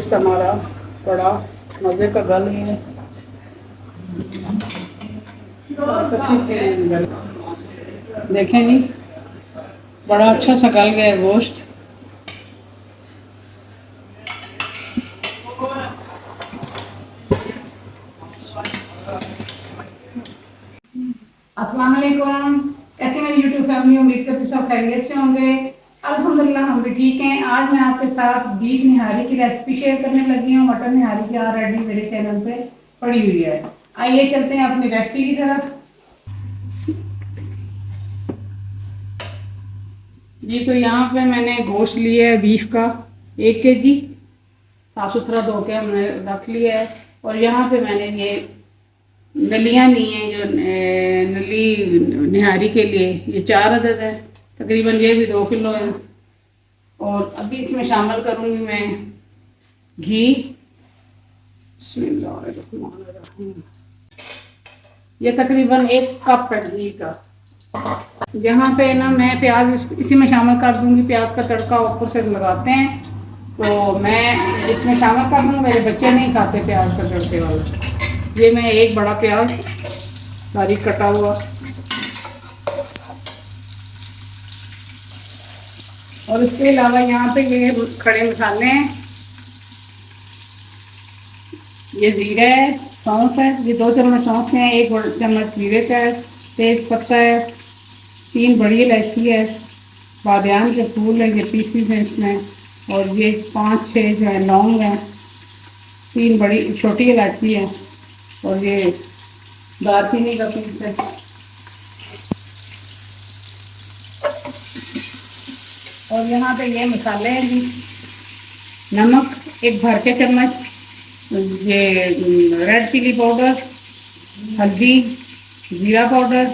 गोश्त हमारा बड़ा मज़े का गल है। देखें जी, बड़ा अच्छा सा गल गया है गोश्त। अस्सलाम वालेकुम, कैसे मेरी यूट्यूब फैमिली, उम्मीद करती सब खैरियत से होंगे। अल्हम्दुलिल्लाह हम भी ठीक हैं। आज मैं आपके साथ बीफ निहारी की रेसिपी शेयर करने लगी हूँ। मटन निहारी की ऑलरेडी मेरे चैनल पे पड़ी हुई है। आइए चलते हैं अपनी रेसिपी की तरफ। जी तो यहाँ पे मैंने गोश्त लिया है बीफ का 1 kg, साफ सुथरा धो के हमने रख लिया है। और यहाँ पे मैंने ये नलियाँ ली हैं, जो नली निहारी के लिए, ये 4 अदद है, तकरीबन ये भी 2 किलो है। और अभी इसमें शामिल करूँगी मैं घी। बिस्मिल्लाहिर्रहमानिर्रहीम। ये तकरीबन 1 कप है घी का। यहाँ पे ना मैं प्याज इसी में शामिल कर दूँगी। प्याज का तड़का ऊपर से लगाते हैं, तो मैं इसमें शामिल कर दूँगी। मेरे बच्चे नहीं खाते प्याज का तड़के वाला। ये मैं 1 बड़ा प्याज बारीक कटा हुआ, और इसके अलावा यहाँ पे ये खड़े मसाले हैं। ये जीरा है, सौंफ है, ये 2 चम्मच सौंफ हैं, 1 बड़ा चम्मच जीरे का है, तेज पत्ता है, 3 बड़ी इलायची है, बादियान के फूल है, ये पीसीज हैं इसमें, और ये 5-6 जो है लौंग है, 3 बड़ी छोटी इलायची है, और ये दालचीनी का पीस है। और यहाँ पे ये मसाले हैं जी। नमक 1 भर के चम्मच, ये रेड चिली पाउडर, हल्दी, जीरा पाउडर,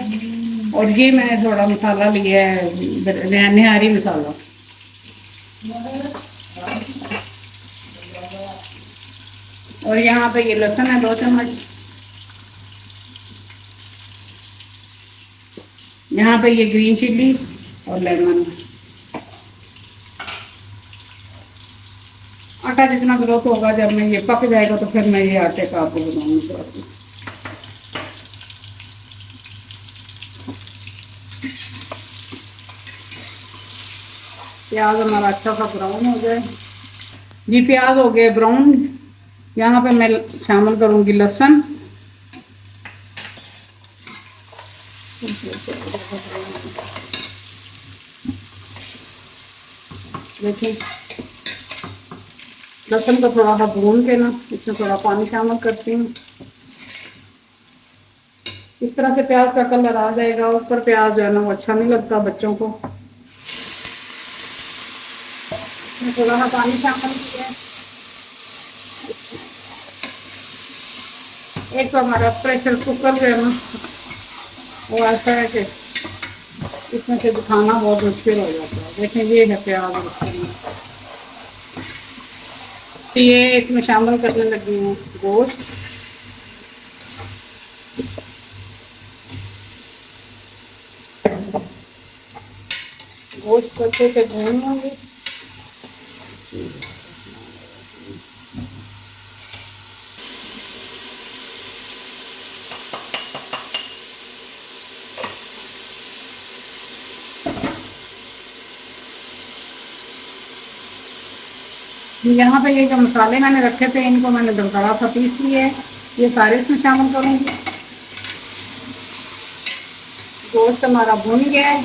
और ये मैंने थोड़ा मसाला लिया है निहारी मसाला। और यहाँ पे ये लहसुन है 2 चम्मच। यहाँ पे ये ग्रीन चिल्ली और लेमन। आटा जितना ग्रोथ होगा, जब मैं ये पक जाएगा तो फिर मैं ये आटे का आपको बनाऊंगी। प्याज हमारा अच्छा सा ब्राउन हो जाए जी। प्याज हो गए ब्राउन। यहाँ पे मैं शामिल करूँगी लहसुन। देखिए, लहसुन को थोड़ा सा भून के ना इसमें थोड़ा पानी शामिल करती हूँ। इस तरह से प्याज का कलर आ जाएगा। ऊपर प्याज जो है ना वो अच्छा नहीं लगता बच्चों को। थोड़ा सा पानी शामिल किया। एक तो हमारा प्रेशर कुकर जो है ना वो ऐसा है कि इसमें से दिखाना बहुत मुश्किल हो जाता है। देखें, ये है प्याज। ये इसमें शामिल करने लगी हूँ गोश्त। गोश्त को अच्छे से भून लूँगी। यहाँ पे ये जो मसाले मैंने रखे थे, इनको मैंने दरदरा सा पीस लिया है, ये सारे इसमें शामिल करूँगी। गोश्त हमारा भून गया है।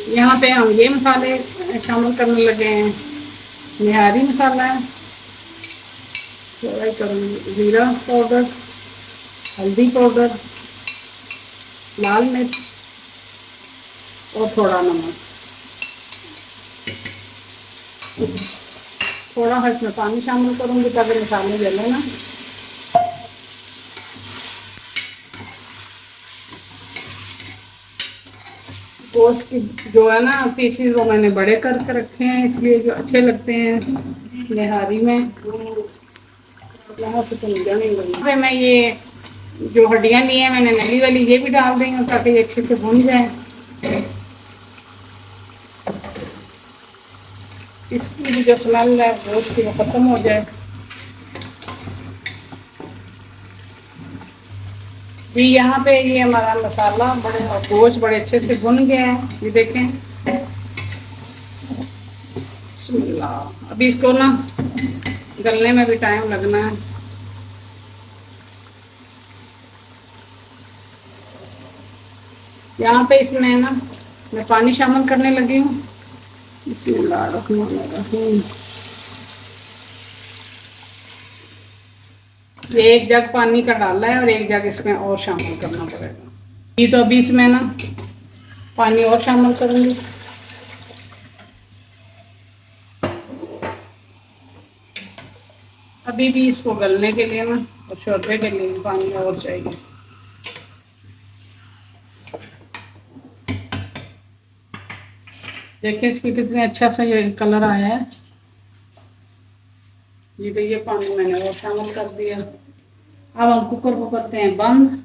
यहाँ पे हम ये मसाले शामिल करने लगे हैं। निहारी मसाला है, थोड़ा करूँगी जीरा पाउडर, हल्दी पाउडर, लाल मिर्च और थोड़ा नमक। थोड़ा इसमें पानी शामिल करूँगी ताकि मसाले जले ना। गोश्त की जो है ना पीसीज वो मैंने बड़े करके रखे हैं, इसलिए जो अच्छे लगते हैं निहारी में। यहाँ से तो नहीं, मैं ये जो हड्डियाँ ली हैं मैंने नली वाली, ये भी डाल रही हूँ ताकि ये अच्छे से भून जाए। इसकी भी जो स्मेल है गोश्त की वो ख़त्म हो जाए। भी यहाँ पे ये हमारा मसाला बड़े और गोश्त बड़े अच्छे से भुन गया है, ये देखें। बिस्मिल्लाह। अभी इसको ना गलने में भी टाइम लगना है। यहाँ पे इसमें ना मैं पानी शामिल करने लगी हूँ। बिस्मिल्लाहिर्रहमानिर्रहीम। ये एक जग पानी का डाला है और एक जग इसमें और शामिल करना पड़ेगा। ये तो अभी इसमें ना पानी और शामिल करूँगी। अभी भी इसको गलने के लिए ना और शोरबे के लिए पानी और चाहिए। देखिए इसकी कितने अच्छा सा ये कलर आया है। ये पानी मैंने और शामिल कर दिया। अब हम कुकर को करते हैं बंद।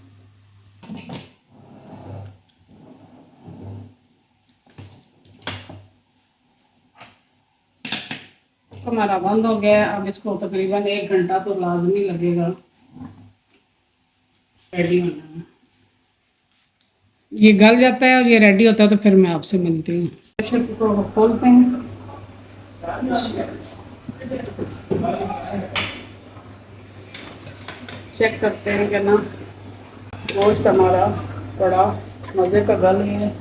हमारा बंद हो गया। अब इसको तकरीबन 1 घंटा तो लाजमी लगेगा रेडी होना है। ये गल जाता है और ये रेडी होता है तो फिर मैं आपसे मिलती हूँ। प्रेशर कुकर को खोलते हैं। चेक करते हैं कि ना गोश्त हमारा बड़ा मज़े का गल है।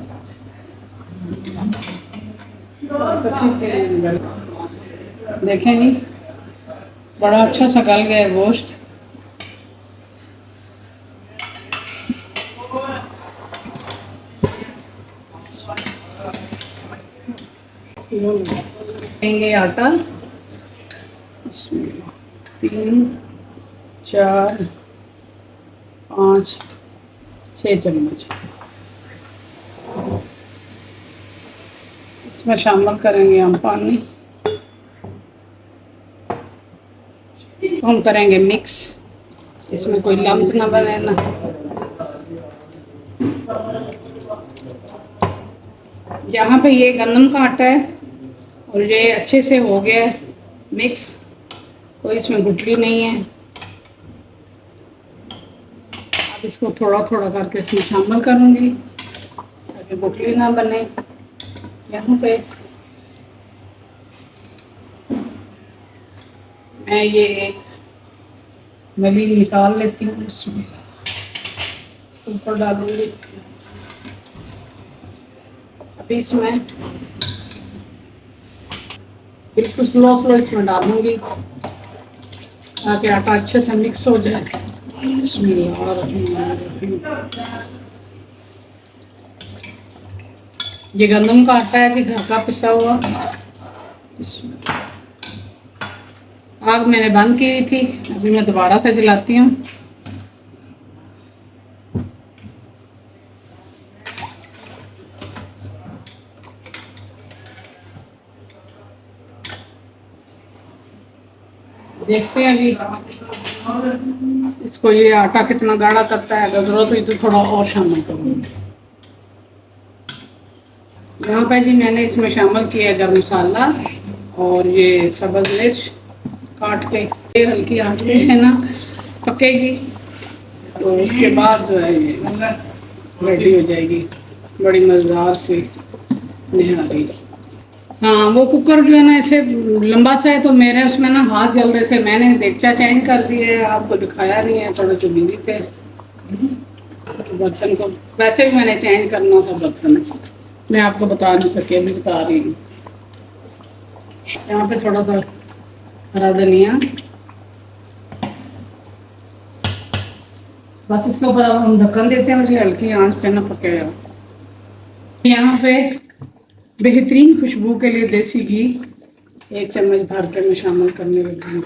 देखें जी, बड़ा अच्छा सा गल गया है गोश्त। लेंगे आटा। 3 4 5 6 चम्मच इसमें शामिल करेंगे हम पानी। तो हम करेंगे मिक्स, इसमें कोई लम्स ना बने ना। यहाँ पे ये गंदम का आटा है और ये अच्छे से हो गया है मिक्स, कोई इसमें गुठली नहीं है। अब इसको थोड़ा थोड़ा करके इसमें शामिल करूँगी ताकि गुठली ना बने। यहाँ पे मैं ये एक नली निकाल लेती हूँ, इसमें ऊपर डालूंगी। अभी इसमें बिल्कुल स्लो इसमें डालूंगी ताकि आटा अच्छे से मिक्स हो जाए। ये गंदम का आटा है कि घर का पिसा हुआ। आग मैंने बंद की हुई थी, अभी मैं दोबारा से जलाती हूँ। देखते हैं अभी इसको ये आटा कितना गाढ़ा करता है। अगर जरूरत हुई तो थोड़ा और शामिल करूँगी। यहाँ पे जी मैंने इसमें शामिल किया गरम मसाला और ये सब्ज़ मिर्च काट के। ये हल्की आंच पे है ना पकेगी तो उसके बाद जो है ये रेडी हो जाएगी बड़ी मज़ेदार सी निहारी। हाँ वो कुकर जो है ना ऐसे लंबा सा है तो मेरे उसमें ना हाथ जल रहे थे, मैंने देगचा चेंज कर दिए, आपको दिखाया नहीं है, थोड़े से बिजी थे। बर्तन को वैसे भी मैंने चेंज करना था बर्तन, मैं आपको बता नहीं सके, अभी बता रही हूँ। यहाँ पे थोड़ा सा हरा धनिया, बस इसके ऊपर अब हम ढक्कन देते हैं और ये हल्की आंच पे ना पकेगा। यहाँ पे बेहतरीन खुशबू के लिए देसी घी 1 चम्मच भर के मैं शामिल करने लगी हूँ।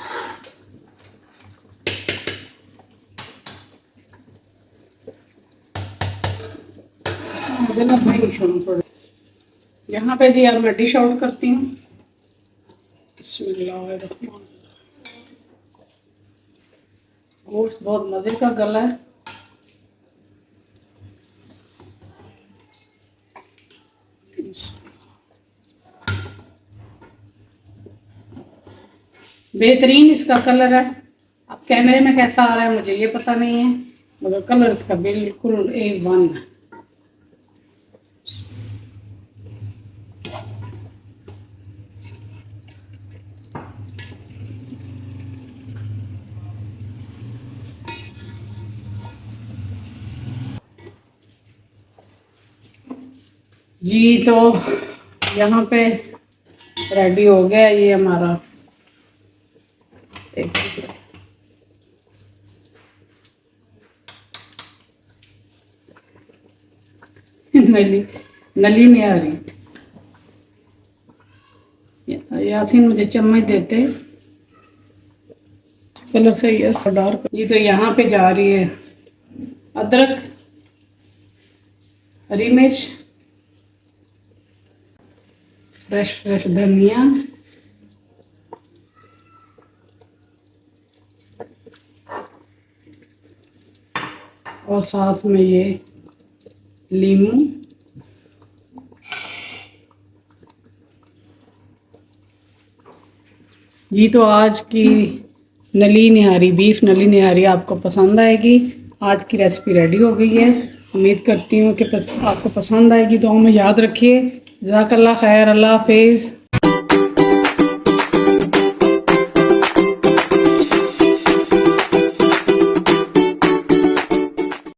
यहाँ पे जी अब मैं डिश आउट करती हूँ। गोश्त बहुत मज़े का गला है। बेहतरीन इसका कलर है। अब कैमरे में कैसा आ रहा है मुझे ये पता नहीं है, मगर कलर इसका बिल्कुल A1 है। जी तो यहाँ पे रेडी हो गया ये हमारा एक नली नली नहीं आ रही। यासीन मुझे चम्मच देते, चलो सही है सरदार। जी तो यहाँ पे जा रही है अदरक, हरी मिर्च, फ्रेश धनिया, और साथ में ये लीमू। जी तो आज की नली निहारी, बीफ नली निहारी आपको पसंद आएगी। आज की रेसिपी रेडी हो गई है। उम्मीद करती हूँ कि आपको पसंद आएगी। तो हमें याद रखिए। जज़ाकल्लाह खैर, अल्लाह हाफिज़।